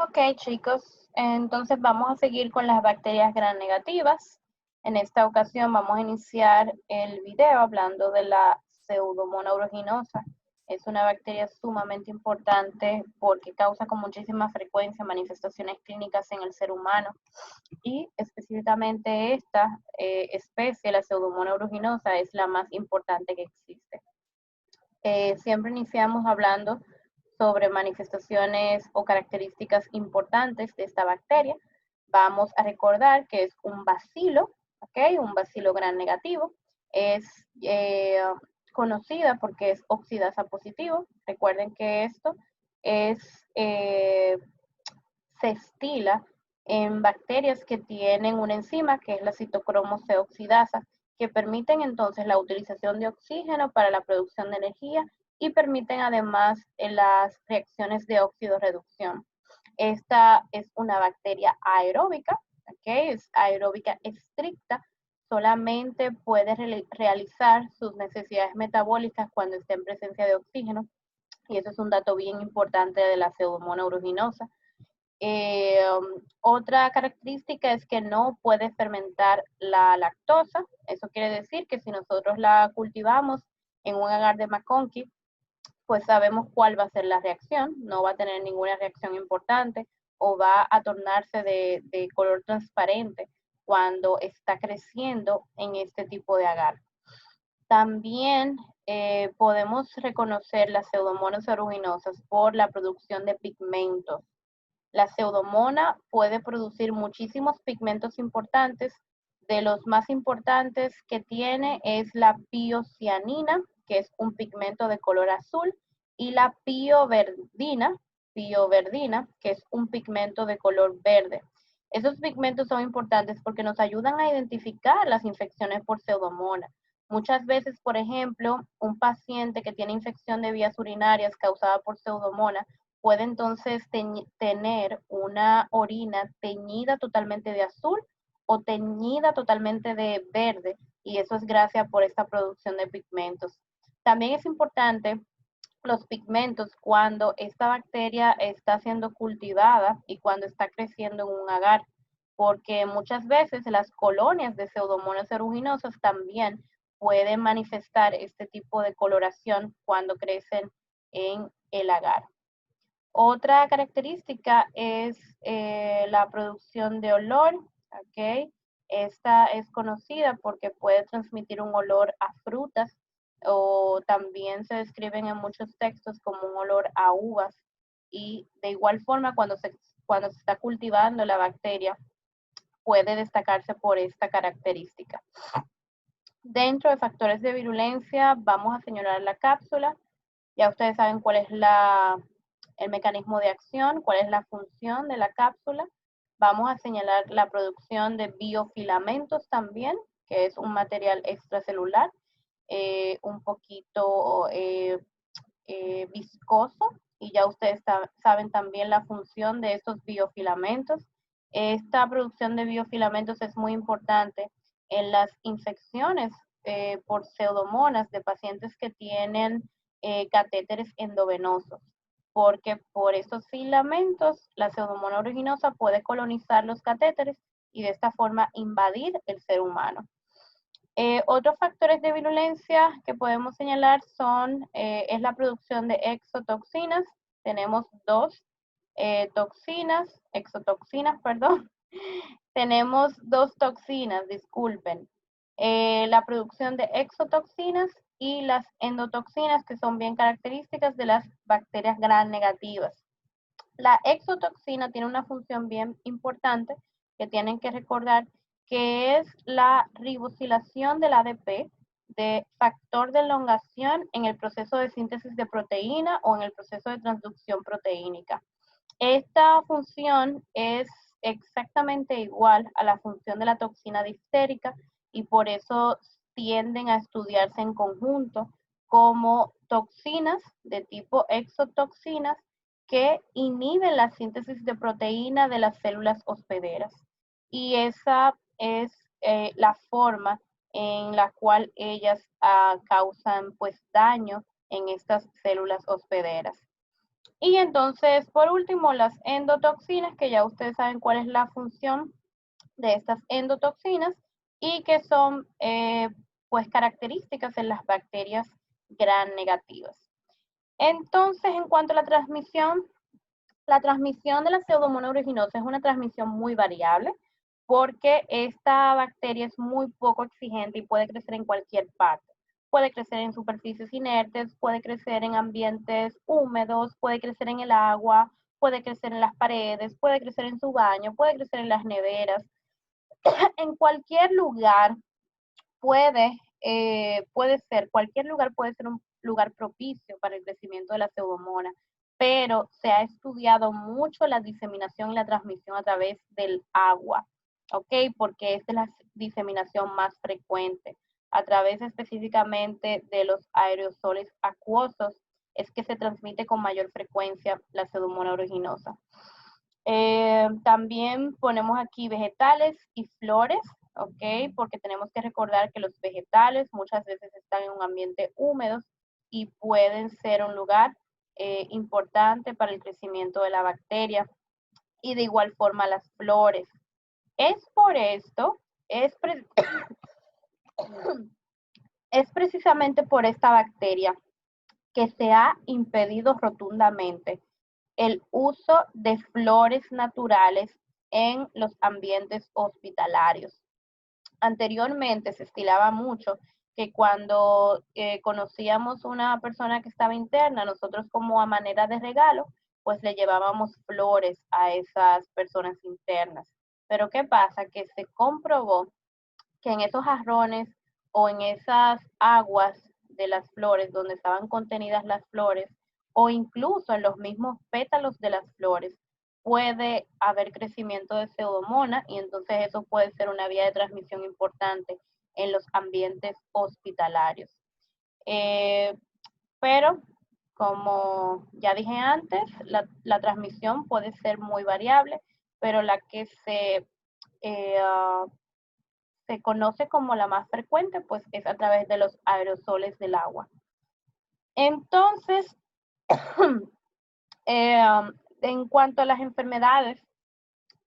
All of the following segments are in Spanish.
Ok, chicos, entonces vamos a seguir con las bacterias gram negativas. En esta ocasión vamos a iniciar el video hablando de la Pseudomonas aeruginosa. Es una bacteria sumamente importante porque causa con muchísima frecuencia manifestaciones clínicas en el ser humano y específicamente esta especie, la Pseudomonas aeruginosa, es la más importante que existe. Siempre iniciamos hablando sobre manifestaciones o características importantes de esta bacteria. Vamos a recordar que es un bacilo, ¿ok? Un bacilo gram negativo. Es conocida porque es oxidasa positivo. Recuerden que esto se estila en bacterias que tienen una enzima que es la citocromo C oxidasa, que permiten entonces la utilización de oxígeno para la producción de energía y permiten además las reacciones de óxido-reducción. Esta es una bacteria aeróbica, ¿okay? Es aeróbica estricta, solamente puede realizar sus necesidades metabólicas cuando esté en presencia de oxígeno, y eso es un dato bien importante de la Pseudomonas aeruginosa. Otra característica es que no puede fermentar la lactosa. Eso quiere decir que si nosotros la cultivamos en un agar de McConkey, pues sabemos cuál va a ser la reacción. No va a tener ninguna reacción importante o va a tornarse de color transparente cuando está creciendo en este tipo de agar. También podemos reconocer las pseudomonas aeruginosas por la producción de pigmentos. La pseudomona puede producir muchísimos pigmentos importantes. De los más importantes que tiene es la piocianina, que es un pigmento de color azul, y la pioverdina, que es un pigmento de color verde. Esos pigmentos son importantes porque nos ayudan a identificar las infecciones por pseudomona. Muchas veces, por ejemplo, un paciente que tiene infección de vías urinarias causada por pseudomona puede entonces tener una orina teñida totalmente de azul o teñida totalmente de verde, y eso es gracias por esta producción de pigmentos. También es importante los pigmentos cuando esta bacteria está siendo cultivada y cuando está creciendo en un agar, porque muchas veces las colonias de Pseudomonas aeruginosas también pueden manifestar este tipo de coloración cuando crecen en el agar. Otra característica es la producción de olor, ¿ok? Esta es conocida porque puede transmitir un olor a frutas, o también se describen en muchos textos como un olor a uvas, y de igual forma cuando se está cultivando la bacteria puede destacarse por esta característica. Dentro de factores de virulencia vamos a señalar la cápsula. Ya ustedes saben cuál es el mecanismo de acción, cuál es la función de la cápsula. Vamos a señalar la producción de biofilamentos también, que es un material extracelular, un poquito viscoso, y ya ustedes saben también la función de estos biofilamentos. Esta producción de biofilamentos es muy importante en las infecciones por pseudomonas de pacientes que tienen catéteres endovenosos, porque por estos filamentos la pseudomonas aeruginosa puede colonizar los catéteres y de esta forma invadir el ser humano. Otros factores de virulencia que podemos señalar es la producción de exotoxinas. Tenemos dos exotoxinas, perdón. Tenemos dos toxinas, disculpen. La producción de exotoxinas y las endotoxinas, que son bien características de las bacterias gram negativas. La exotoxina tiene una función bien importante que tienen que recordar, que es la ribosilación del ADP, de factor de elongación en el proceso de síntesis de proteína o en el proceso de transducción proteínica. Esta función es exactamente igual a la función de la toxina difterica, y por eso tienden a estudiarse en conjunto como toxinas de tipo exotoxinas que inhiben la síntesis de proteína de las células hospederas. Y esa es la forma en la cual ellas causan pues daño en estas células hospederas. Y entonces, por último, las endotoxinas, que ya ustedes saben cuál es la función de estas endotoxinas y que son pues características en las bacterias gram negativas. Entonces, en cuanto a la transmisión de la Pseudomonas aeruginosa es una transmisión muy variable porque esta bacteria es muy poco exigente y puede crecer en cualquier parte. Puede crecer en superficies inertes, puede crecer en ambientes húmedos, puede crecer en el agua, puede crecer en las paredes, puede crecer en su baño, puede crecer en las neveras. En cualquier lugar cualquier lugar puede ser un lugar propicio para el crecimiento de la pseudomonas, pero se ha estudiado mucho la diseminación y la transmisión a través del agua, ¿ok? Porque esta es la diseminación más frecuente. A través específicamente de los aerosoles acuosos es que se transmite con mayor frecuencia la pseudomonas aeruginosa. También ponemos aquí vegetales y flores, ¿ok? Porque tenemos que recordar que los vegetales muchas veces están en un ambiente húmedo y pueden ser un lugar importante para el crecimiento de la bacteria. Y de igual forma las flores. Es por esto, es precisamente por esta bacteria que se ha impedido rotundamente el uso de flores naturales en los ambientes hospitalarios. Anteriormente se estilaba mucho que cuando conocíamos una persona que estaba interna, nosotros como a manera de regalo, pues le llevábamos flores a esas personas internas. Pero ¿qué pasa? Que se comprobó que en esos jarrones o en esas aguas de las flores donde estaban contenidas las flores o incluso en los mismos pétalos de las flores puede haber crecimiento de pseudomonas y entonces eso puede ser una vía de transmisión importante en los ambientes hospitalarios. Pero como ya dije antes, la transmisión puede ser muy variable, pero la que eh, se conoce como la más frecuente, pues es a través de los aerosoles del agua. Entonces, en cuanto a las enfermedades,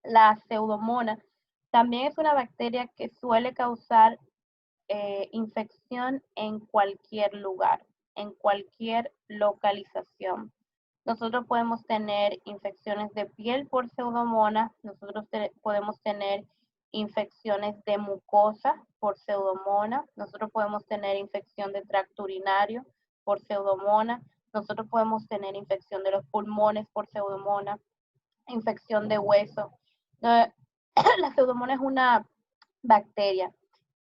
la pseudomonas también es una bacteria que suele causar infección en cualquier lugar, en cualquier localización. Nosotros podemos tener infecciones de piel por pseudomonas, nosotros podemos tener infecciones de mucosa por pseudomonas, nosotros podemos tener infección de tracto urinario por pseudomonas, nosotros podemos tener infección de los pulmones por pseudomonas, infección de hueso. La pseudomonas es una bacteria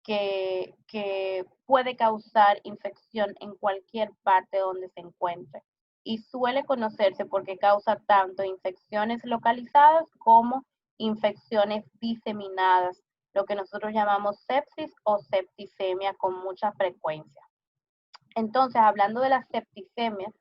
que puede causar infección en cualquier parte donde se encuentre y suele conocerse porque causa tanto infecciones localizadas como infecciones diseminadas, lo que nosotros llamamos sepsis o septicemia con mucha frecuencia. Entonces, hablando de la septicemia,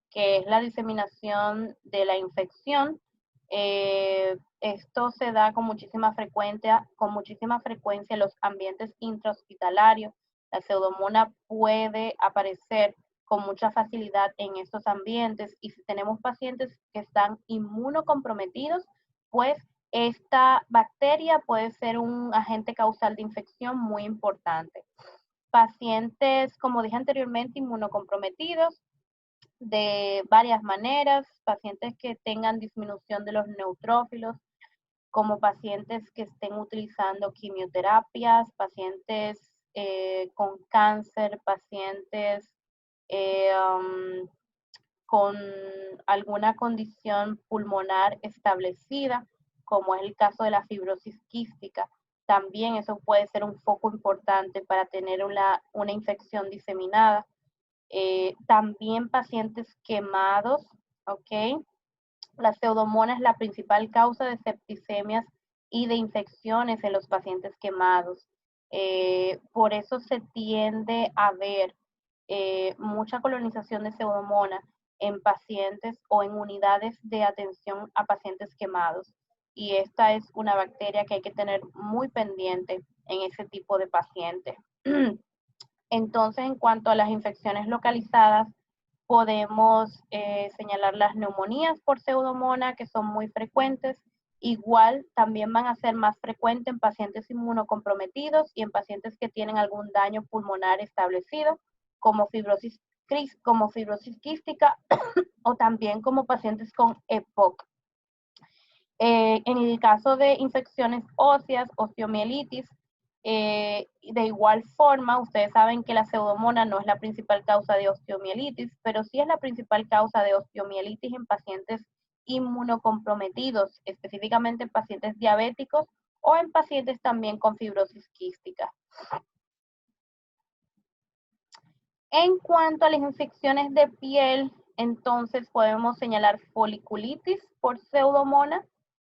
que es la diseminación de la infección, esto se da con muchísima frecuencia en los ambientes intrahospitalarios. La pseudomonas puede aparecer con mucha facilidad en estos ambientes y si tenemos pacientes que están inmunocomprometidos, pues esta bacteria puede ser un agente causal de infección muy importante. Pacientes, como dije anteriormente, inmunocomprometidos de varias maneras, pacientes que tengan disminución de los neutrófilos, como pacientes que estén utilizando quimioterapias, pacientes con cáncer, pacientes con alguna condición pulmonar establecida, como es el caso de la fibrosis quística. También eso puede ser un foco importante para tener una infección diseminada. También pacientes quemados, ¿ok? La pseudomonas es la principal causa de septicemias y de infecciones en los pacientes quemados. Por eso se tiende a ver mucha colonización de pseudomonas en pacientes o en unidades de atención a pacientes quemados. Y esta es una bacteria que hay que tener muy pendiente en ese tipo de pacientes. Entonces, en cuanto a las infecciones localizadas, Podemos señalar las neumonías por pseudomonas, que son muy frecuentes. Igual también van a ser más frecuentes en pacientes inmunocomprometidos y en pacientes que tienen algún daño pulmonar establecido, como fibrosis quística o también como pacientes con EPOC. En el caso de infecciones óseas, osteomielitis, de igual forma, ustedes saben que la pseudomonas no es la principal causa de osteomielitis, pero sí es la principal causa de osteomielitis en pacientes inmunocomprometidos, específicamente en pacientes diabéticos o en pacientes también con fibrosis quística. En cuanto a las infecciones de piel, entonces podemos señalar foliculitis por pseudomonas,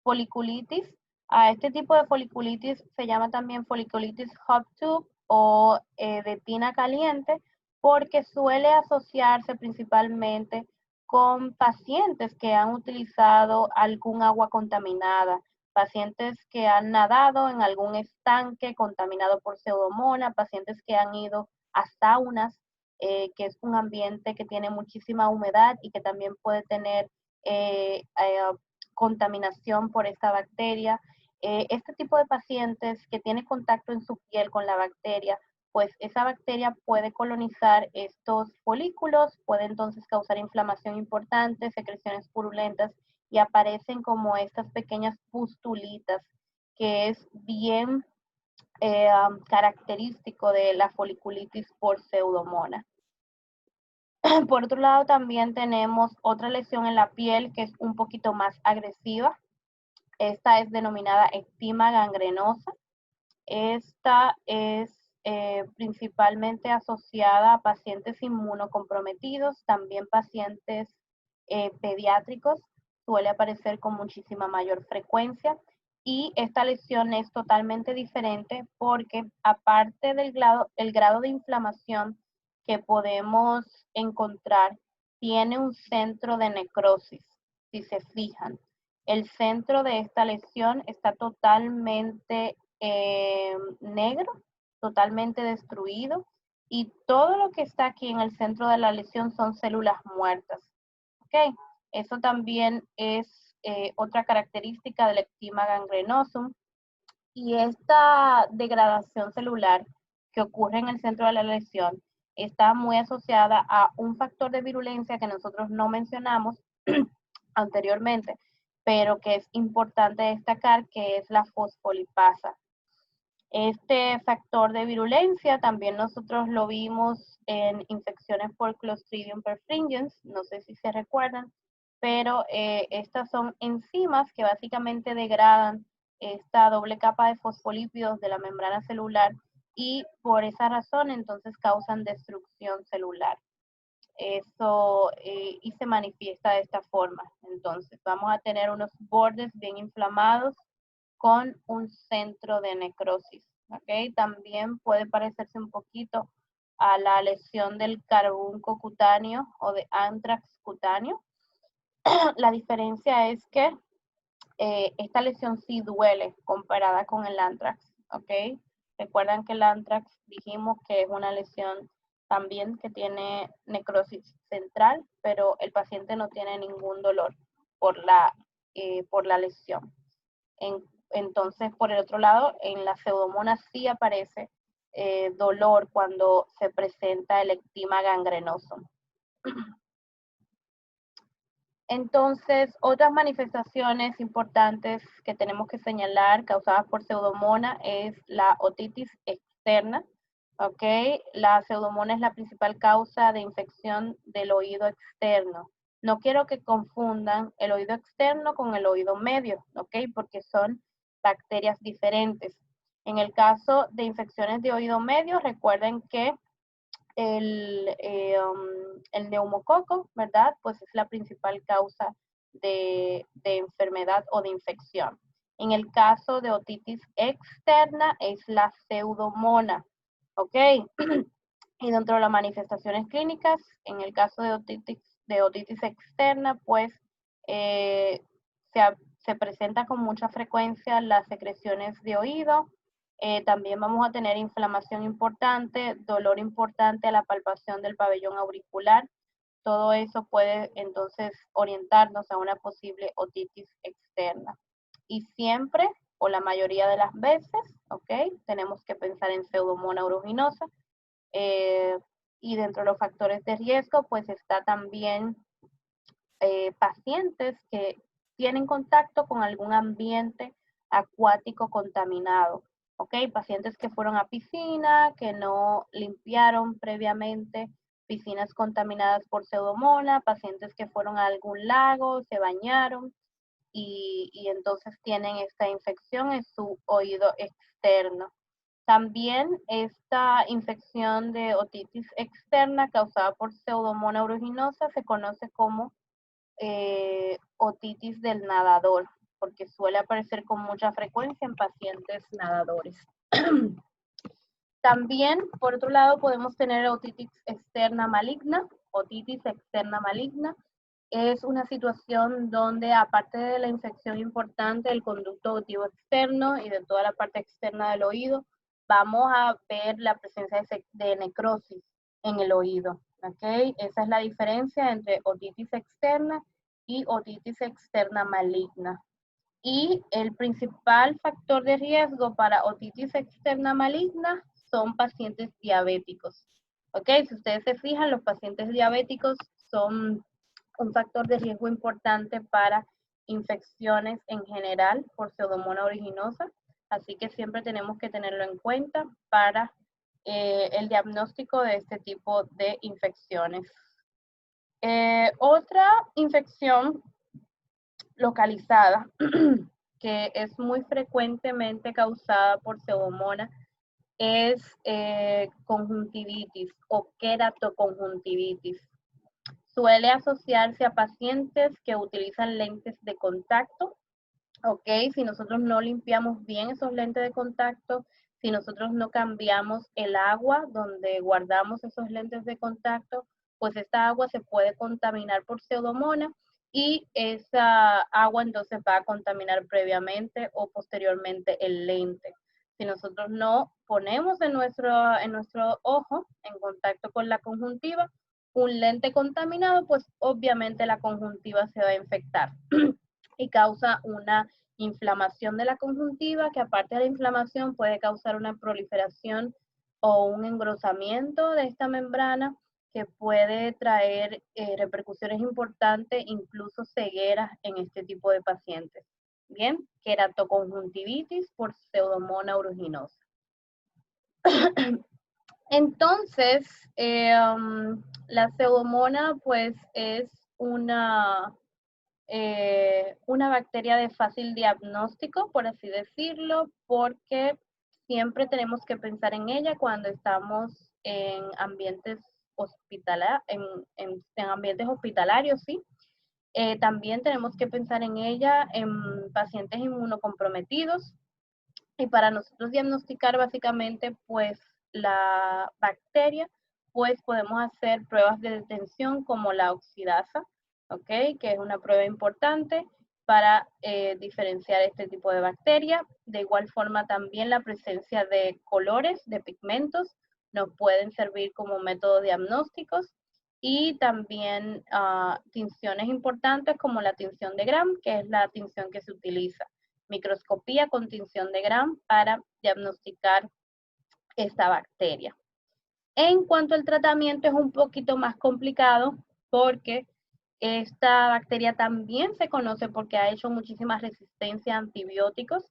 foliculitis. A este tipo de foliculitis se llama también foliculitis hot tube o de tina caliente, porque suele asociarse principalmente con pacientes que han utilizado algún agua contaminada, pacientes que han nadado en algún estanque contaminado por pseudomonas, pacientes que han ido a saunas, que es un ambiente que tiene muchísima humedad y que también puede tener contaminación por esta bacteria. Este tipo de pacientes que tienen contacto en su piel con la bacteria, pues esa bacteria puede colonizar estos folículos, puede entonces causar inflamación importante, secreciones purulentas y aparecen como estas pequeñas pustulitas, que es bien característico de la foliculitis por pseudomonas. Por otro lado, también tenemos otra lesión en la piel que es un poquito más agresiva. Esta es denominada eczema gangrenosa. Esta es principalmente asociada a pacientes inmunocomprometidos, también pacientes pediátricos, suele aparecer con muchísima mayor frecuencia. Y esta lesión es totalmente diferente porque aparte del grado de inflamación que podemos encontrar, tiene un centro de necrosis, si se fijan. El centro de esta lesión está totalmente negro, totalmente destruido, y todo lo que está aquí en el centro de la lesión son células muertas. ¿Ok? Eso también es otra característica del eczema gangrenosum. Y esta degradación celular que ocurre en el centro de la lesión está muy asociada a un factor de virulencia que nosotros no mencionamos anteriormente, pero que es importante destacar, que es la fosfolipasa. Este factor de virulencia también nosotros lo vimos en infecciones por Clostridium perfringens, no sé si se recuerdan, pero estas son enzimas que básicamente degradan esta doble capa de fosfolípidos de la membrana celular y por esa razón entonces causan destrucción celular. Eso y se manifiesta de esta forma. Entonces vamos a tener unos bordes bien inflamados con un centro de necrosis. ¿Okay? También puede parecerse un poquito a la lesión del carbunco cutáneo o de antrax cutáneo. La diferencia es que esta lesión sí duele comparada con el antrax. ¿Ok? Recuerdan que el antrax dijimos que es una lesión también que tiene necrosis central, pero el paciente no tiene ningún dolor por la lesión. Entonces, por el otro lado, en la pseudomonas sí aparece dolor cuando se presenta el eczema gangrenoso. Entonces, otras manifestaciones importantes que tenemos que señalar causadas por pseudomonas es la otitis externa. ¿Ok? La pseudomonas es la principal causa de infección del oído externo. No quiero que confundan el oído externo con el oído medio, ¿ok? Porque son bacterias diferentes. En el caso de infecciones de oído medio, recuerden que el neumococo, ¿verdad? Pues es la principal causa de enfermedad o de infección. En el caso de otitis externa es la pseudomonas, ¿ok? Y dentro de las manifestaciones clínicas, en el caso de otitis externa, pues se presenta con mucha frecuencia las secreciones de oído. También vamos a tener inflamación importante, dolor importante a la palpación del pabellón auricular. todo eso puede entonces orientarnos a una posible otitis externa. Y siempre, o la mayoría de las veces, ¿ok? Tenemos que pensar en Pseudomonas aeruginosa. Y dentro de los factores de riesgo, pues está también pacientes que tienen contacto con algún ambiente acuático contaminado. ¿Ok? Pacientes que fueron a piscina, que no limpiaron previamente, piscinas contaminadas por Pseudomonas, pacientes que fueron a algún lago, se bañaron y entonces tienen esta infección en su oído externo. También esta infección de otitis externa causada por Pseudomonas aeruginosa se conoce como otitis del nadador, porque suele aparecer con mucha frecuencia en pacientes nadadores. También, por otro lado, podemos tener otitis externa maligna. Otitis externa maligna es una situación donde, aparte de la infección importante del conducto auditivo externo y de toda la parte externa del oído, vamos a ver la presencia de necrosis en el oído. ¿Okay? Esa es la diferencia entre otitis externa y otitis externa maligna. Y el principal factor de riesgo para otitis externa maligna son pacientes diabéticos. ¿Ok? Si ustedes se fijan, los pacientes diabéticos son un factor de riesgo importante para infecciones en general por Pseudomonas aeruginosa. Así que siempre tenemos que tenerlo en cuenta para el diagnóstico de este tipo de infecciones. Otra infección localizada que es muy frecuentemente causada por Pseudomonas es conjuntivitis o queratoconjuntivitis. Suele asociarse a pacientes que utilizan lentes de contacto. Ok, si nosotros no limpiamos bien esos lentes de contacto, si nosotros no cambiamos el agua donde guardamos esos lentes de contacto, pues esta agua se puede contaminar por Pseudomonas y esa agua entonces va a contaminar previamente o posteriormente el lente. Si nosotros no ponemos en nuestro ojo en contacto con la conjuntiva un lente contaminado, pues obviamente la conjuntiva se va a infectar y causa una inflamación de la conjuntiva, que aparte de la inflamación puede causar una proliferación o un engrosamiento de esta membrana que puede traer repercusiones importantes, incluso cegueras en este tipo de pacientes. Bien, queratoconjuntivitis por Pseudomonas aeruginosa. Entonces, la Pseudomonas pues es una bacteria de fácil diagnóstico, por así decirlo, porque siempre tenemos que pensar en ella cuando estamos en ambientes ambientes hospitalarios, ¿sí? También tenemos que pensar en ella en pacientes inmunocomprometidos y para nosotros diagnosticar básicamente pues la bacteria, pues podemos hacer pruebas de detención como la oxidasa, ¿ok? Que es una prueba importante para diferenciar este tipo de bacteria. De igual forma también la presencia de colores, de pigmentos, nos pueden servir como métodos diagnósticos y también tinciones importantes como la tinción de Gram, que es la tinción que se utiliza. Microscopía con tinción de Gram para diagnosticar esta bacteria. En cuanto al tratamiento es un poquito más complicado porque esta bacteria también se conoce porque ha hecho muchísima resistencia a antibióticos.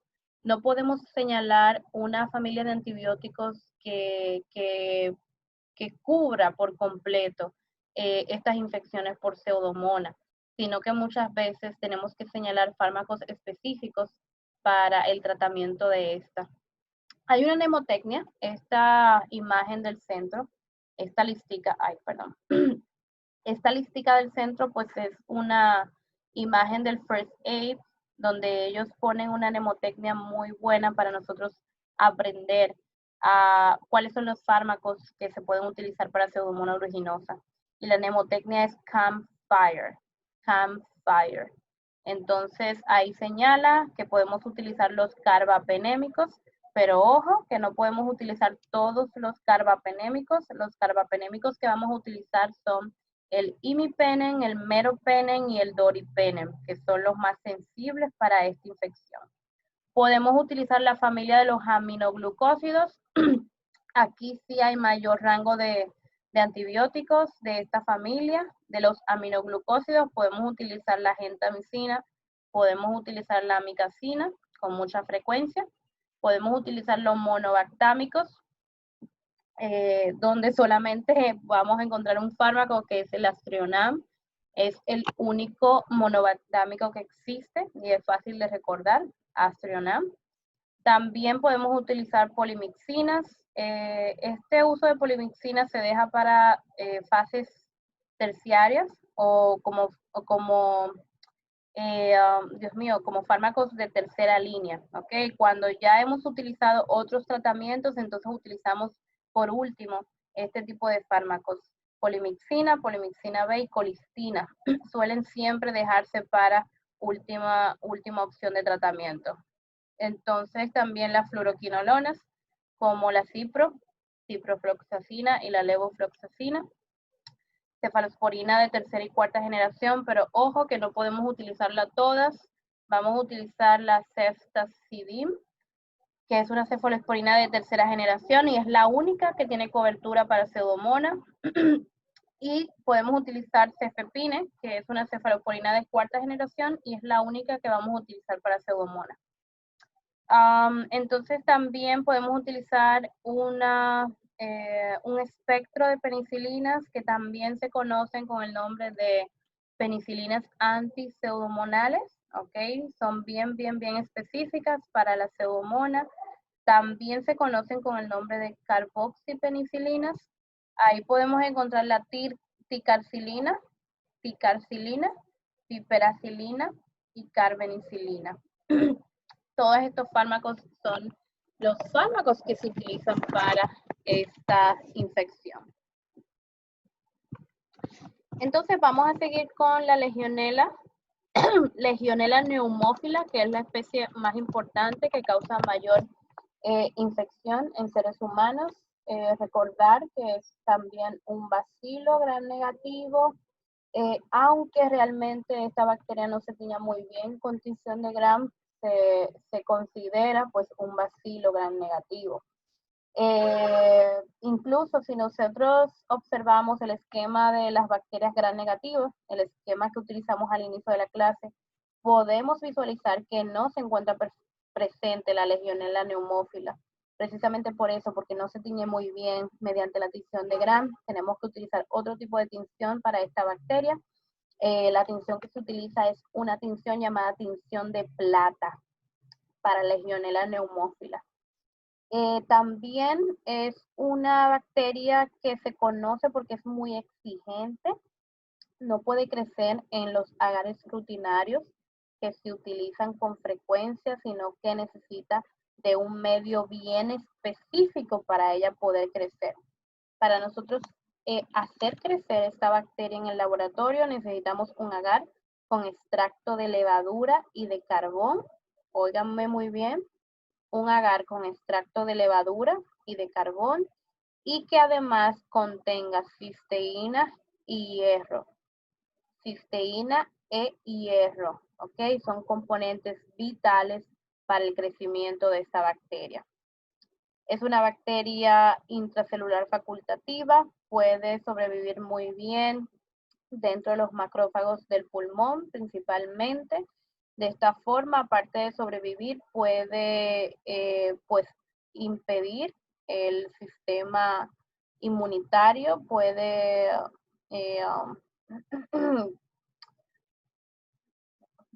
No podemos señalar una familia de antibióticos que cubra por completo estas infecciones por Pseudomonas, sino que muchas veces tenemos que señalar fármacos específicos para el tratamiento de esta. Hay una mnemotecnia, esta imagen del centro, esta listica, esta listica del centro pues es una imagen del First Aid, donde ellos ponen una mnemotecnia muy buena para nosotros aprender a cuáles son los fármacos que se pueden utilizar para Pseudomonas aeruginosa. Y la mnemotecnia es campfire, campfire. Entonces ahí señala que podemos utilizar los carbapenémicos, pero ojo que no podemos utilizar todos los carbapenémicos. Los carbapenémicos que vamos a utilizar son el imipenem, el meropenem y el doripenem, que son los más sensibles para esta infección. Podemos utilizar la familia de los aminoglucósidos. Aquí sí hay mayor rango de antibióticos de esta familia. De los aminoglucósidos podemos utilizar la gentamicina, podemos utilizar la amicacina con mucha frecuencia. Podemos utilizar los monobactámicos, donde solamente vamos a encontrar un fármaco que es el Astrionam. Es el único monobactámico que existe y es fácil de recordar, Astrionam. También podemos utilizar polimixinas. Este uso de polimixinas se deja para fases terciarias o como Dios mío, como fármacos de tercera línea, ¿ok? Cuando ya hemos utilizado otros tratamientos, entonces utilizamos por último este tipo de fármacos. Polimixina, polimixina B y colistina suelen siempre dejarse para última opción de tratamiento. Entonces también las fluoroquinolonas, como la ciprofloxacina y la levofloxacina, cefalosporina de tercera y cuarta generación, pero ojo que no podemos utilizarla todas. Vamos a utilizar la ceftazidime, que es una cefalosporina de tercera generación y es la única que tiene cobertura para pseudomonas. Y podemos utilizar cefepime, que es una cefalosporina de cuarta generación y es la única que vamos a utilizar para pseudomonas. Entonces también podemos utilizar un espectro de penicilinas que también se conocen con el nombre de penicilinas antipseudomonales, ¿ok? Son bien específicas para la pseudomona. También se conocen con el nombre de carboxipenicilinas. Ahí podemos encontrar la ticarcilina, piperacilina y carbenicilina. Todos estos fármacos son los fármacos que se utilizan para esta infección. Entonces vamos a seguir con la legionela, Legionella pneumófila, que es la especie más importante que causa mayor infección en seres humanos. Recordar que es también un bacilo gram negativo, aunque realmente esta bacteria no se tiña muy bien con tinción de gram, se considera pues un bacilo gram negativo. Incluso si nosotros observamos el esquema de las bacterias gram negativas, el esquema que utilizamos al inicio de la clase, podemos visualizar que no se encuentra presente la Legionella pneumófila. Precisamente por eso, porque no se tiñe muy bien mediante la tinción de gram, tenemos que utilizar otro tipo de tinción para esta bacteria. La tinción que se utiliza es una tinción llamada tinción de plata para Legionella pneumófila. También es una bacteria que se conoce porque es muy exigente. No puede crecer en los agares rutinarios que se utilizan con frecuencia, sino que necesita de un medio bien específico para ella poder crecer. Para nosotros hacer crecer esta bacteria en el laboratorio necesitamos un agar con extracto de levadura y de carbón. Óiganme muy bien, un agar con extracto de levadura y de carbón y que además contenga cisteína y hierro. Cisteína e hierro, ¿ok? Son componentes vitales para el crecimiento de esta bacteria. Es una bacteria intracelular facultativa, puede sobrevivir muy bien dentro de los macrófagos del pulmón principalmente. De esta forma, aparte de sobrevivir, puede pues impedir el sistema inmunitario, puede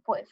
pues